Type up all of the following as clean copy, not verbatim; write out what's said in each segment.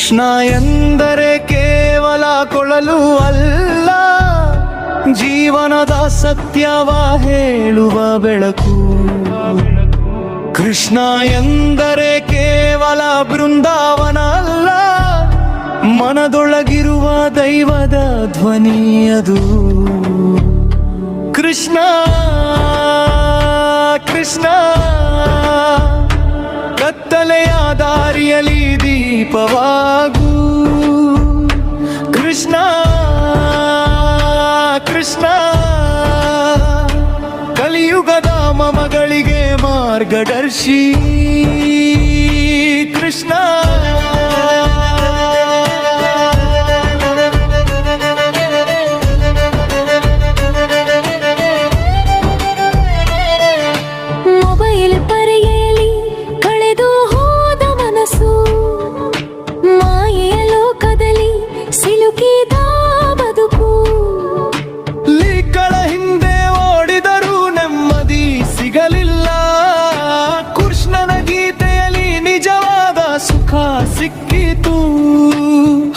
ಕೃಷ್ಣ ಎಂದರೆ ಕೇವಲ ಕೊಳಲು ಅಲ್ಲ, ಜೀವನದ ಸತ್ಯವ ಹೇಳುವ ಬೆಳಕು. ಕೃಷ್ಣ ಎಂದರೆ ಕೇವಲ ಬೃಂದಾವನ ಅಲ್ಲ, ಮನದೊಳಗಿರುವ ದೈವದ ಧ್ವನಿಯದು. ಕೃಷ್ಣ ಕೃಷ್ಣ ಕತ್ತಲೆಯ ದಾರಿಯಲ್ಲಿ ದೀಪವಾಗು. ಕೃಷ್ಣ ಕೃಷ್ಣ ಕಲಿಯುಗದ ಮಮಗಳಿಗೆ ಮಾರ್ಗದರ್ಶಿ. ಕೃಷ್ಣ ಮೊಬೈಲ್ ಪರೆಯಲ್ಲಿ ಕಳೆದು ಹೋದ ಮನಸ್ಸು, ಮಾಯೆಯ ಲೋಕದಲ್ಲಿ ಸಿಲುಕಿದ ಬದುಕು. ಲೀಕ್ಗಳ ಹಿಂದೆ ಓಡಿದರೂ ನೆಮ್ಮದಿ ಸಿಗಲಿಲ್ಲ, ಕೃಷ್ಣನ ಗೀತೆಯಲ್ಲಿ ನಿಜವಾದ ಸುಖ ಸಿಕ್ಕಿತು.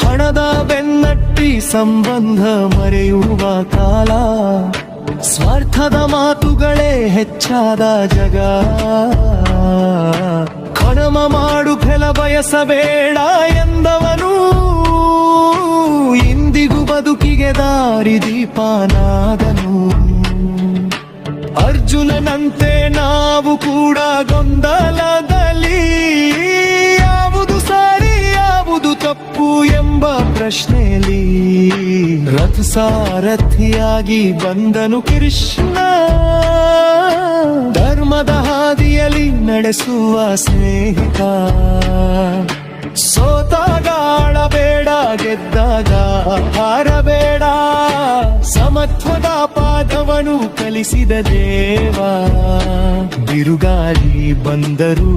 ಹಣದ ಬೆನ್ನಟ್ಟಿ ಸಂಬಂಧ ಮರೆಯುವ ಕಾಲ, ಸ್ವಾರ್ಥದ ಮಾತುಗಳೇ ಹೆಚ್ಚಾದ ಜಗ. ಕಣಮ ಮಾಡು ಫಲ ಬಯಸಬೇಡ ಎಂದವನು ಇಂದಿಗೂ ಬದುಕಿಗೆ ದಾರಿ ದೀಪನಾದನು. ಅರ್ಜುನನಂತೆ ನಾವು ಕೂಡ ಗೊಂದಲದಲ್ಲಿ, ಯಾವುದು ಸರಿ ಯಾವುದು ತಪ್ಪು ಎಂಬ ಪ್ರಶ್ನೆಯಲ್ಲಿ ರಥ ಸಾರಥಿಯಾಗಿ ಬಂದನು ಕೃಷ್ಣ. ಧರ್ಮದ ಹಾದಿಯಲ್ಲಿ ನಡೆಸುವ ಸ್ನೇಹಿತ. ಸೋತಾಗ ಆಳಬೇಡ, ಗೆದ್ದಾಗ ಹಾರಬೇಡ, ಸಮತ್ವದ ಪಾದವನು ಕಲಿಸಿದ ದೇವ. ಬಿರುಗಾಳಿ ಬಂದರೂ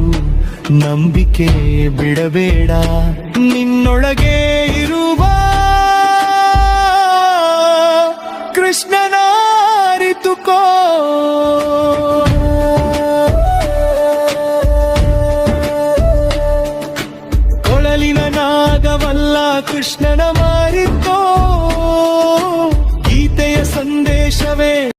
ನಂಬಿಕೆ ಬಿಡಬೇಡ, ನಿನ್ನೊಳಗೆ ಇರುವ ಕೃಷ್ಣ